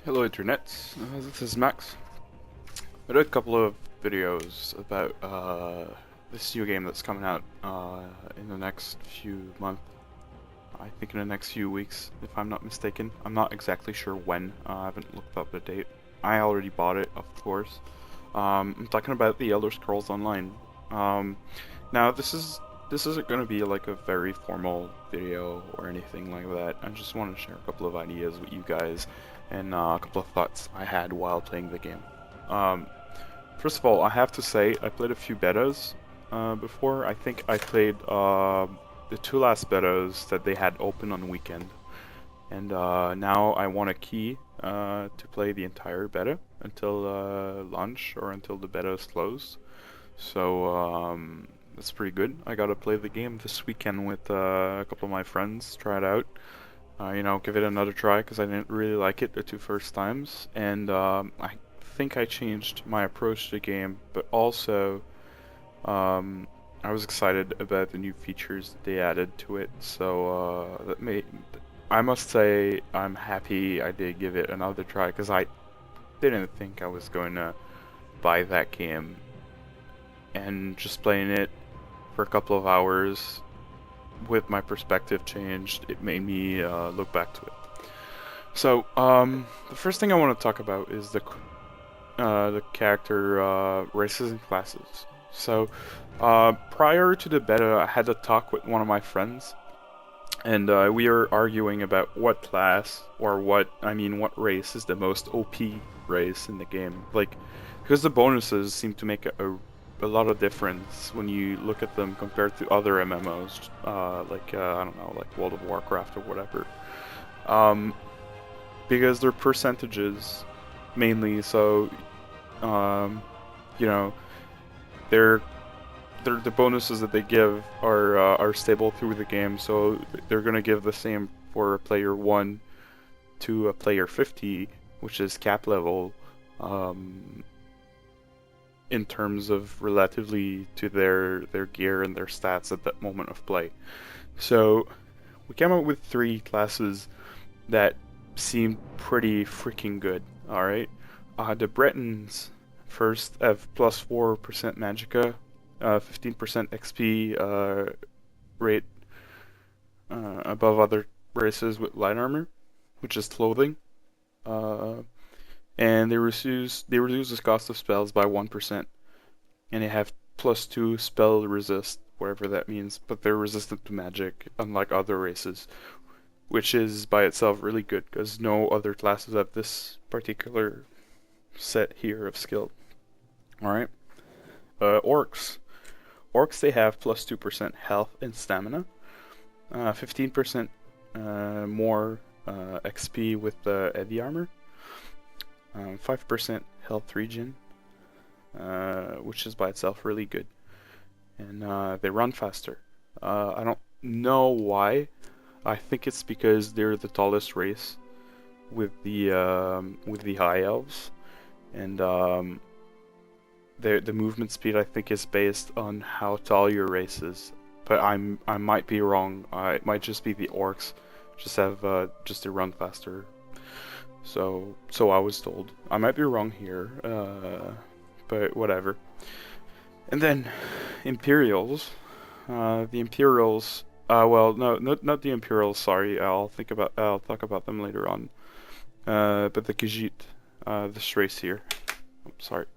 Hello Internet, this is Max. I did a couple of videos about this new game that's coming out in the next few months. I think in the next few weeks, if I'm not mistaken. I'm not exactly sure when. I haven't looked up the date. I already bought it, of course. I'm talking about the Elder Scrolls Online. Um, Now this isn't going to be like a very formal video or anything like that. I just want to share a couple of ideas with you guys and a couple of thoughts I had while playing the game. Um, First of all, I have to say I played a few betas before. I think I played the two last betas that they had open on weekend, and now I want a key to play the entire beta until launch or until the beta is closed. So that's pretty good. I gotta play the game this weekend with a couple of my friends, try it out. Give it another try because I didn't really like it the two first times, and I think I changed my approach to the game, but also um, I was excited about the new features that they added to it. So I must say I'm happy I did give it another try because I didn't think I was going to buy that game, and just playing it for a couple of hours with my perspective changed, it made me look back to it. So, the first thing I want to talk about is the character races and classes. So, prior to the beta, I had a talk with one of my friends, and we were arguing about what class or what race is the most OP race in the game. Like, because the bonuses seem to make a lot of difference when you look at them compared to other MMOs, I don't know, like World of Warcraft or whatever. Um, because they're percentages mainly, so um, you know, they're the bonuses that they give are stable through the game, so they're gonna give the same for a player 1 to a player 50, which is cap level, um, in terms of relatively to their gear and their stats at that moment of play. So we came up with three classes that seemed pretty freaking good. All right, the Bretons first have plus 4% Magicka, 15% XP rate above other races with light armor, which is clothing. Uh, and they reduce the cost of spells by 1%, and they have plus 2 spell resist, whatever that means, but they're resistant to magic, unlike other races, which is by itself really good because no other classes have this particular set here of skill. All right, orcs. Orcs they have plus 2% health and stamina, 15% more XP with the heavy armor, 5% health regen, which is by itself really good, and they run faster. I don't know why. I think it's because they're the tallest race with the high elves, and the movement speed I think is based on how tall your race is. But I might be wrong. It might just be the orcs just to run faster. So I was told. I might be wrong here, but whatever. And then Imperials. The Imperials. Well, no, not the Imperials. Sorry, I'll talk about them later on. But the Khajiit, this race here. Oh, sorry.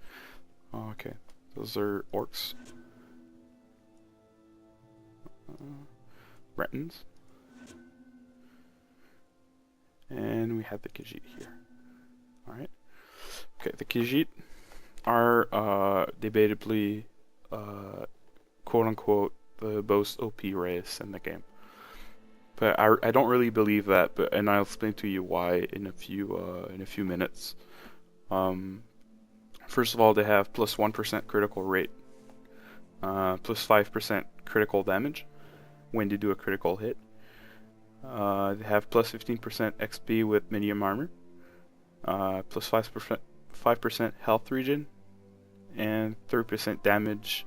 Oh, okay, those are orcs. Bretons. And we have the Khajiit here. Alright. Okay, the Khajiit are debatably quote unquote the most OP race in the game. But I don't really believe that, and I'll explain to you why in a few minutes. First of all, they have plus 1% critical rate, plus 5% critical damage when they do a critical hit. They have plus 15% XP with medium armor, plus 5% health regen, and 30% damage,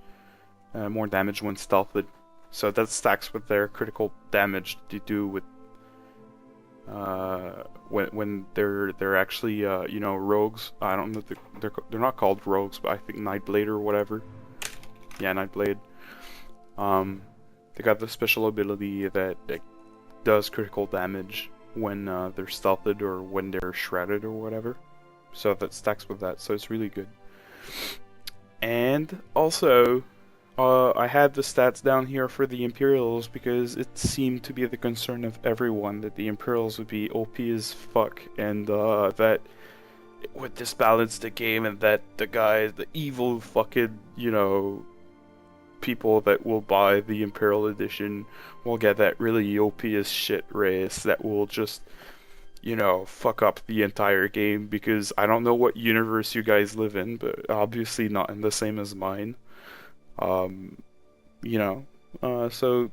more damage when stealthed. So that stacks with their critical damage they do when they're actually you know, rogues. I don't know, they're not called rogues, but I think Nightblade or whatever. Yeah, Nightblade. They got the special ability that does critical damage when they're stealthed or when they're shredded or whatever. So that stacks with that, so it's really good. And also, I had the stats down here for the Imperials because it seemed to be the concern of everyone that the Imperials would be OP as fuck, and that it would disbalance the game, and that the evil fucking, you know, people that will buy the Imperial Edition will get that really OP as shit race that will just, you know, fuck up the entire game, because I don't know what universe you guys live in, but obviously not in the same as mine. You know, so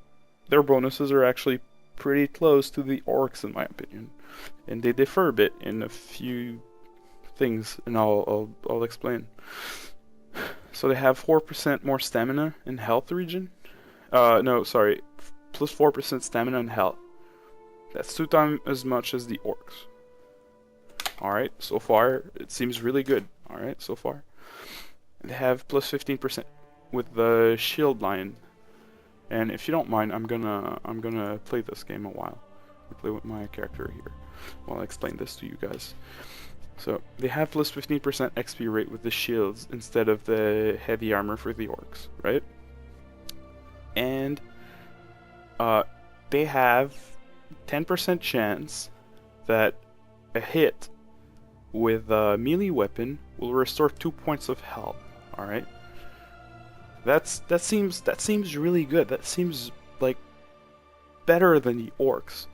their bonuses are actually pretty close to the orcs in my opinion, and they differ a bit in a few things, and I'll explain. So they have 4% more stamina and health regen. No, sorry, plus 4% stamina and health. That's 2 times as much as the orcs. Alright, so far it seems really good. Alright, so far. They have plus 15% with the shield line. And if you don't mind, I'm gonna play this game a while. I'll play with my character here while I explain this to you guys. So they have plus 15% XP rate with the shields instead of the heavy armor for the orcs, right? And they have 10% chance that a hit with a melee weapon will restore 2 points of health. All right, that seems really good. That seems like better than the orcs.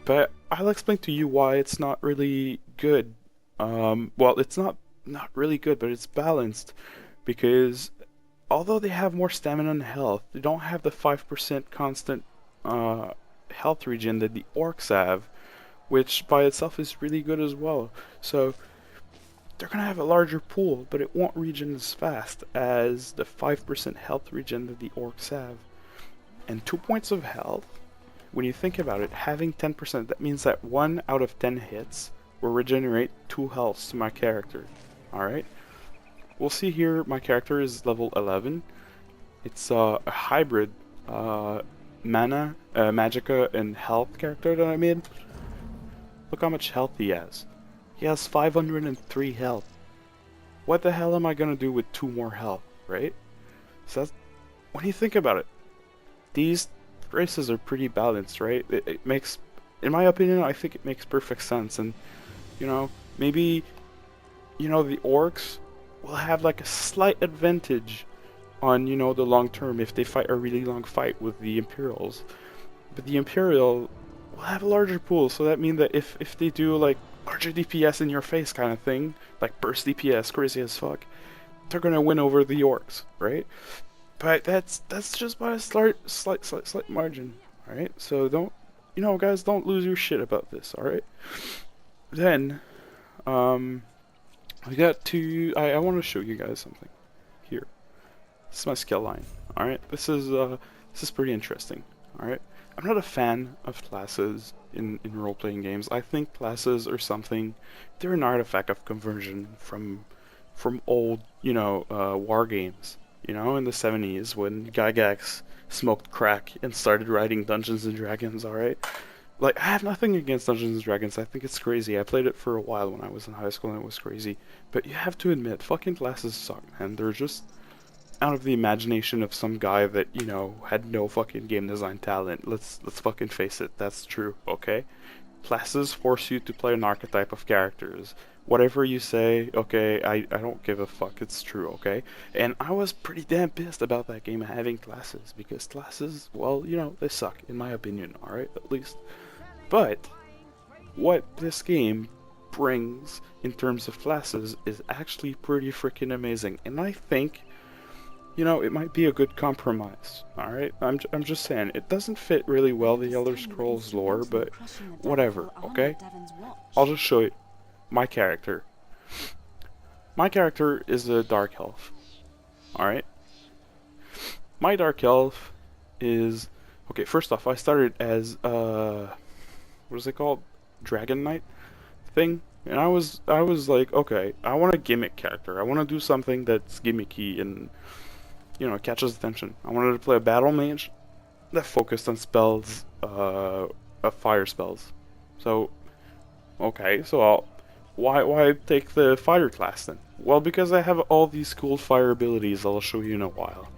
But I'll explain to you why it's not really good. Well, it's not really good, but it's balanced, because although they have more stamina and health, they don't have the 5% constant health regen that the orcs have, which by itself is really good as well. So they're gonna have a larger pool, but it won't regen as fast as the 5% health regen that the orcs have. And 2 points of health, when you think about it, having 10%, that means that 1 out of 10 hits will regenerate 2 healths to my character. Alright? We'll see here, my character is level 11. It's a hybrid mana, magicka, and health character that I made. Look how much health he has. He has 503 health. What the hell am I gonna do with 2 more health, right? So that's, when you think about it, these races are pretty balanced, right? It makes, in my opinion, I think it makes perfect sense. And, you know, maybe, you know, the orcs will have like a slight advantage on, you know, the long term if they fight a really long fight with the Imperials. But the Imperial will have a larger pool, so that means that if they do like larger DPS in your face kind of thing, like burst DPS, crazy as fuck, they're gonna win over the orcs, right? But that's just by a slight margin, alright? So don't, you know, guys, don't lose your shit about this, alright? Then, we got to, I want to show you guys something. Here. This is my skill line, alright? This is pretty interesting, alright? I'm not a fan of classes in role-playing games. I think classes are something, they're an artifact of conversion from old, you know, war games. You know, in the 70s when Gygax smoked crack and started writing Dungeons and Dragons, alright? Like, I have nothing against Dungeons and Dragons. I think it's crazy. I played it for a while when I was in high school and it was crazy. But you have to admit, fucking classes suck, man. They're just out of the imagination of some guy that, you know, had no fucking game design talent. Let's fucking face it. That's true, okay? Classes force you to play an archetype of characters. Whatever you say, okay, I don't give a fuck, it's true, okay? And I was pretty damn pissed about that game having classes, because classes, well, you know, they suck, in my opinion, alright, at least. But, what this game brings in terms of classes is actually pretty freaking amazing, and I think, you know, it might be a good compromise, alright? I'm just saying, it doesn't fit really well the Elder Scrolls lore, but whatever, okay? I'll just show you. My character. My character is a Dark Elf. Alright? My Dark Elf is... Okay, first off, I started as, what is it called? Dragon Knight thing. And I was like, okay, I want a gimmick character. I want to do something that's gimmicky and, you know, catches attention. I wanted to play a battle mage that focused on spells, fire spells. So, okay, so why take the fire class then? Well, because I have all these cool fire abilities I'll show you in a while.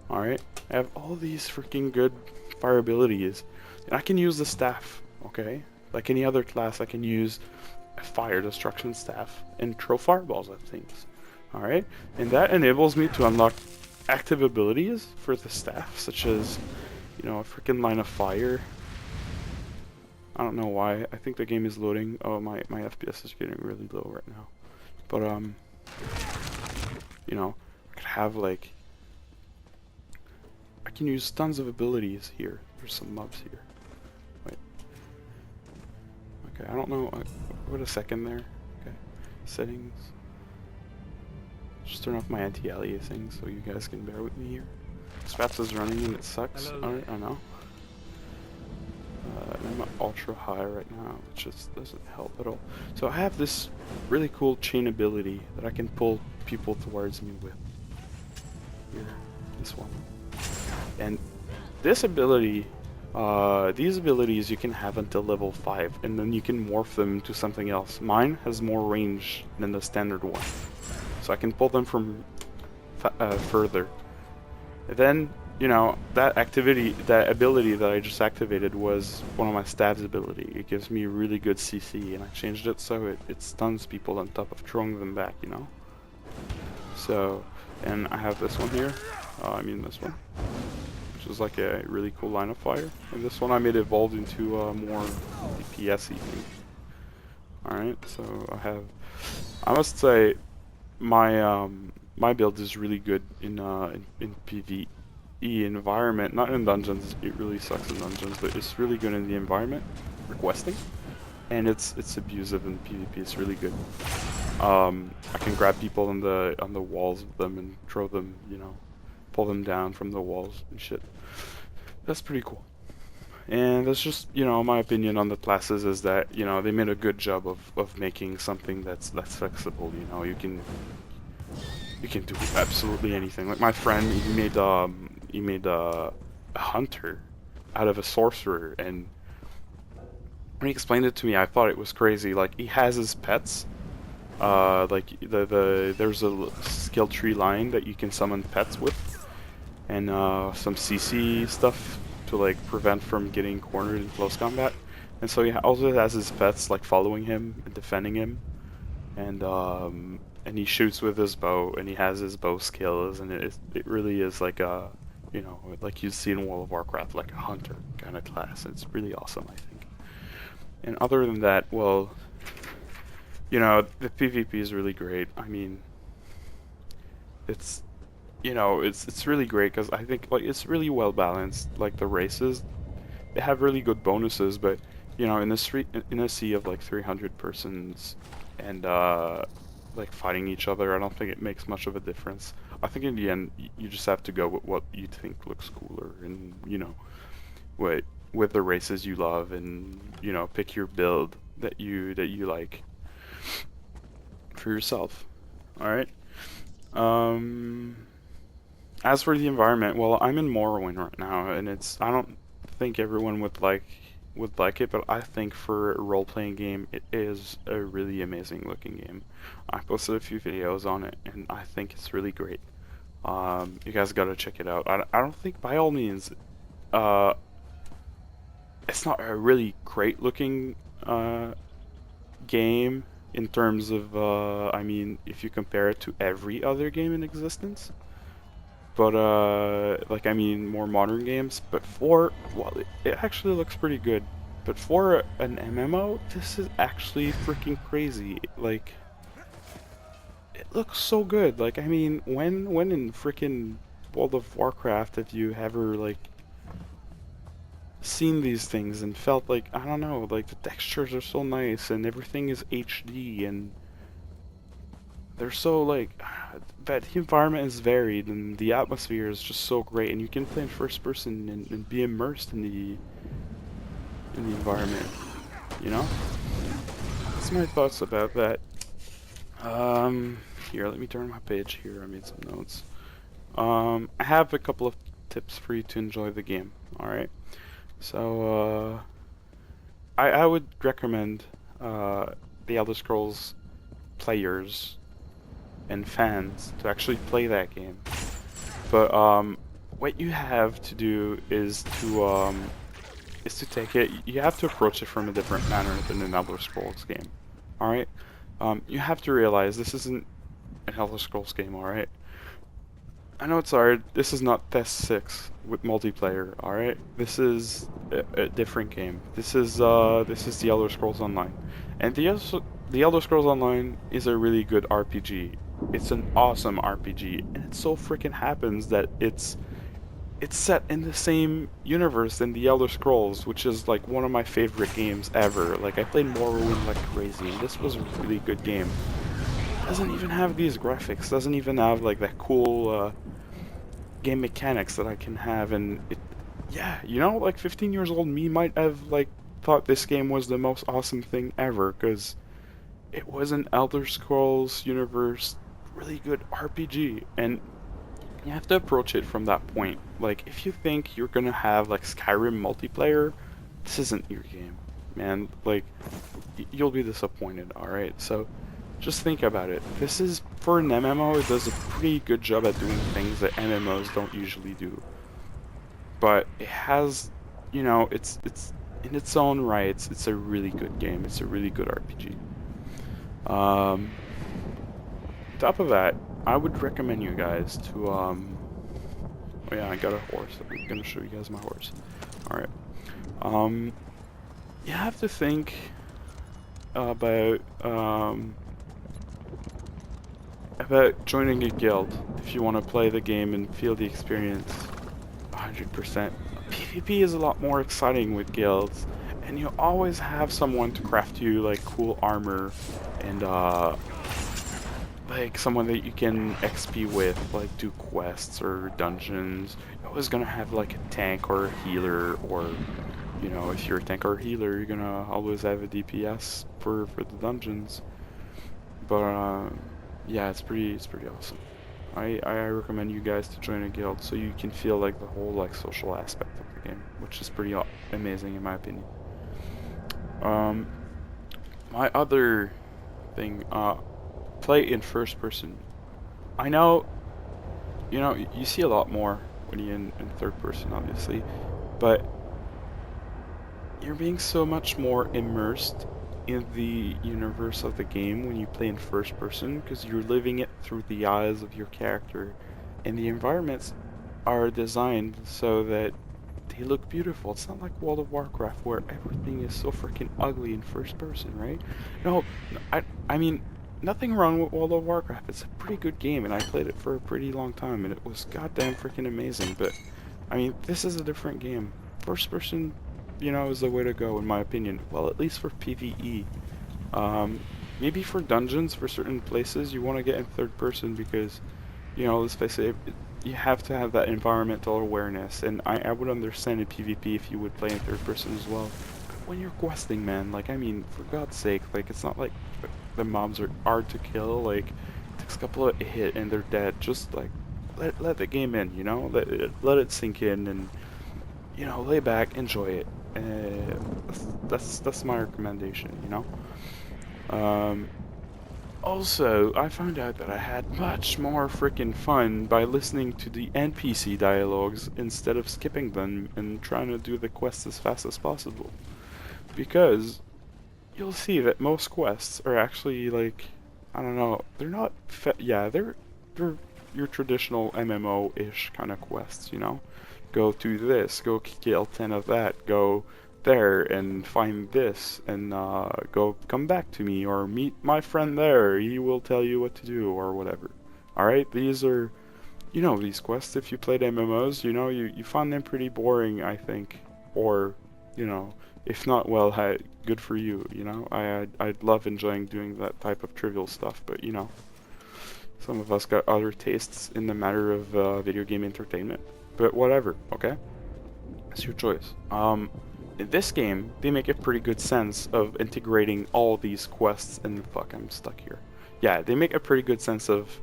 Alright? I have all these freaking good fire abilities. And I can use the staff, okay? Like any other class, I can use a fire destruction staff and throw fireballs at things. Alright? And that enables me to unlock active abilities for the staff, such as, you know, a freaking line of fire. I don't know why. I think the game is loading. Oh, my FPS is getting really low right now. But, you know, I could have, like, I can use tons of abilities here. There's some mobs here. Wait. Okay, I don't know. Wait a second there. Okay. Settings. Just turn off my anti-aliasing so you guys can bear with me here. Spats is running and it sucks. Alright, I know. I'm at ultra high right now, which just doesn't help at all. So I have this really cool chain ability that I can pull people towards me with. Here, this one. And this ability, these abilities you can have until level 5, and then you can morph them into something else. Mine has more range than the standard one, so I can pull them from further. And then, you know, that ability that I just activated was one of my stabs ability. It gives me really good CC, and I changed it so it stuns people on top of throwing them back, you know? So, and I have this one here. I mean this one, which is like a really cool line of fire. And this one I made evolve into a more DPS-y thing. Alright, so I must say, my build is really good in PvE environment, not in dungeons. It really sucks in dungeons, but it's really good in the environment, requesting, and it's abusive in PvP. It's really good. I can grab people on the walls of them and throw them, you know, pull them down from the walls and shit. That's pretty cool. And that's just, you know, my opinion on the classes is that, you know, they made a good job of making something that's flexible. You know, you can do absolutely anything. Like my friend, he made a hunter out of a sorcerer, and when he explained it to me, I thought it was crazy. Like, he has his pets. Like there's a skill tree line that you can summon pets with, and some CC stuff to like prevent from getting cornered in close combat. And so he also has his pets like following him and defending him, and he shoots with his bow, and he has his bow skills, and it really is like a, you know, like you see in World of Warcraft, like a hunter kind of class. It's really awesome, I think. And other than that, well, you know, the PvP is really great. I mean, it's, you know, it's really great because I think like it's really well balanced. Like the races, they have really good bonuses, but you know, in a sea of like 300 persons and like fighting each other, I don't think it makes much of a difference. I think in the end, you just have to go with what you think looks cooler, and you know, with the races you love, and you know, pick your build that you like for yourself. All right. As for the environment, well, I'm in Morrowind right now, and I don't think everyone would like it, but I think for a role-playing game, it is a really amazing looking game. I posted a few videos on it, and I think it's really great. You guys gotta check it out. I don't think, by all means, it's not a really great looking game in terms of, I mean, if you compare it to every other game in existence. But, like, I mean, more modern games. But well, it actually looks pretty good. But for an MMO, this is actually freaking crazy. Like, it looks so good. Like, I mean, when in freaking World of Warcraft have you ever, like, seen these things and felt like, I don't know, like, the textures are so nice and everything is HD and they're so, like, that the environment is varied and the atmosphere is just so great, and you can play in first person and be immersed in the environment. you know? That's my thoughts about that. Here, let me turn my page here. I made some notes. I have a couple of tips for you to enjoy the game. Alright? So, I would recommend, the Elder Scrolls players and fans to actually play that game. But, what you have to do is to take it, you have to approach it from a different manner than an Elder Scrolls game. Alright? You have to realize this isn't an Elder Scrolls game, alright? I know it's hard. This is not Test 6 with multiplayer, alright? This is a different game. This is the Elder Scrolls Online. And the Elder Scrolls Online is a really good RPG. It's an awesome RPG, and it so freaking happens that it's set in the same universe than the Elder Scrolls, which is like one of my favorite games ever. Like I played Morrowind like crazy, and this was a really good game. Doesn't even have these graphics, doesn't even have like that cool game mechanics that I can have, and it, yeah, you know, like 15 years old me might have like thought this game was the most awesome thing ever, because it was an Elder Scrolls universe really good RPG, and you have to approach it from that point. Like, if you think you're gonna have like Skyrim multiplayer, this isn't your game, man. Like, you'll be disappointed, alright? So, just think about it. This is, for an MMO, it does a pretty good job at doing things that MMOs don't usually do. But it has, you know, it's in its own rights, it's a really good game. It's a really good RPG. On top of that, I would recommend you guys to, oh yeah, I got a horse. I'm gonna show you guys my horse. Alright. You have to think about joining a guild if you want to play the game and feel the experience 100%. PvP is a lot more exciting with guilds, and you always have someone to craft you like cool armor and like someone that you can XP with, like do quests or dungeons. You're always gonna have like a tank or a healer, or you know, if you're a tank or a healer, you're gonna always have a DPS for the dungeons. But yeah, it's pretty awesome. I recommend you guys to join a guild so you can feel like the whole like social aspect of the game, which is pretty amazing in my opinion. My other thing, play in first person. I know, you know, you see a lot more when you're in third person, obviously, but you're being so much more immersed in the universe of the game when you play in first person, because you're living it through the eyes of your character, and the environments are designed so that they look beautiful. It's not like World of Warcraft where everything is so freaking ugly in first person, right? No, I mean, nothing wrong with World of Warcraft. It's a pretty good game, and I played it for a pretty long time, and it was goddamn freaking amazing. But I mean, this is a different game. First person, you know, is the way to go in my opinion. Well, at least for PvE. Maybe for dungeons, for certain places, you want to get in third person because, you know, let's face it, you have to have that environmental awareness, and I would understand in PvP if you would play in third person as well. But when you're questing, man, like, I mean, for God's sake, like, it's not like the mobs are hard to kill, like, it takes a couple of hit and they're dead. Just, like, let the game in, you know? Let it sink in, and, you know, lay back, enjoy it. That's my recommendation, you know? Also, I found out that I had much more freaking fun by listening to the NPC dialogues instead of skipping them and trying to do the quests as fast as possible. Because you'll see that most quests are actually like, I don't know, they're not yeah, they're your traditional MMO-ish kind of quests, you know? Go do this, go kill 10 of that, go there and find this, and come back to me, or meet my friend there, he will tell you what to do, or whatever. Alright, these are, you know, these quests. If you played MMOs, you know, you find them pretty boring, I think, or, you know, if not, well, good for you, you know. I'd love enjoying doing that type of trivial stuff, but, you know, some of us got other tastes in the matter of video game entertainment. But whatever, okay? It's your choice. in this game, they make a pretty good sense of integrating all these quests and fuck, I'm stuck here. Yeah, they make a pretty good sense of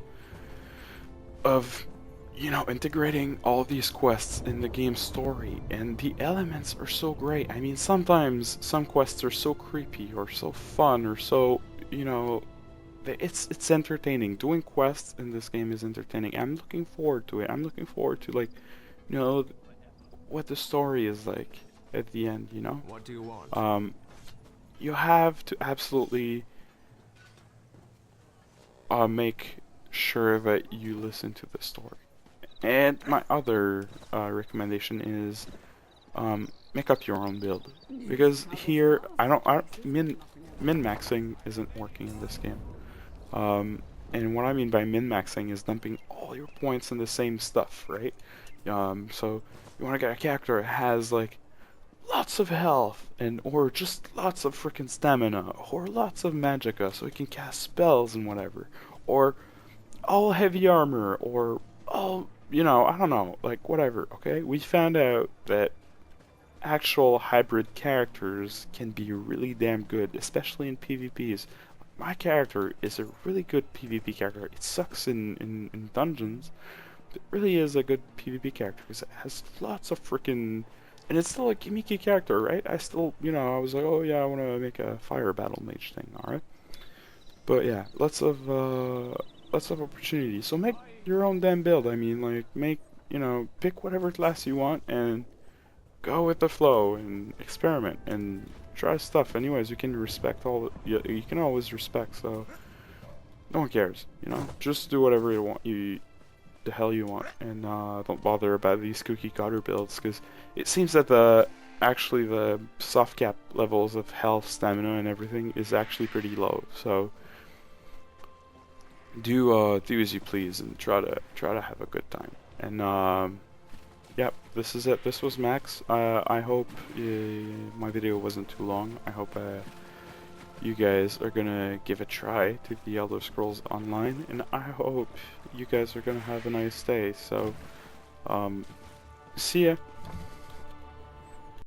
you know, integrating all these quests in the game's story, and the elements are so great. I mean, sometimes some quests are so creepy or so fun or so, you know, it's entertaining. Doing quests in this game is entertaining. I'm looking forward to it. I'm looking forward to, like, you know, what the story is like at the end, you know? What do you want? You have to absolutely make sure that you listen to the story. And my other recommendation is make up your own build, because here min-maxing isn't working in this game. And what I mean by min-maxing is dumping all your points in the same stuff, right? So you want to get a character that has like lots of health, and or just lots of freaking stamina, or lots of magicka so he can cast spells and whatever, or all heavy armor, or all, you know, I don't know, like whatever. Okay, we found out that actual hybrid characters can be really damn good, especially in PvPs. My character is a really good PvP character. It sucks in dungeons, but it really is a good PvP character because it has lots of freaking. And it's still a gimmicky character, right? I still, you know, I was like, oh yeah, I want to make a fire battle mage thing, alright? But yeah, lots of opportunity. So make your own damn build. I mean, like, make, you know, pick whatever class you want and go with the flow and experiment and try stuff. Anyways, you can respect all you can always respect, so no one cares, you know. Just do whatever you want, the hell you want, and don't bother about these cookie cutter builds, because it seems that actually the soft cap levels of health, stamina, and everything is actually pretty low. So do as you please and try to have a good time. And yep, this is it. This was Max. I hope my video wasn't too long. I hope you guys are gonna give a try to the Elder Scrolls Online, and I hope you guys are gonna have a nice day. So, see ya.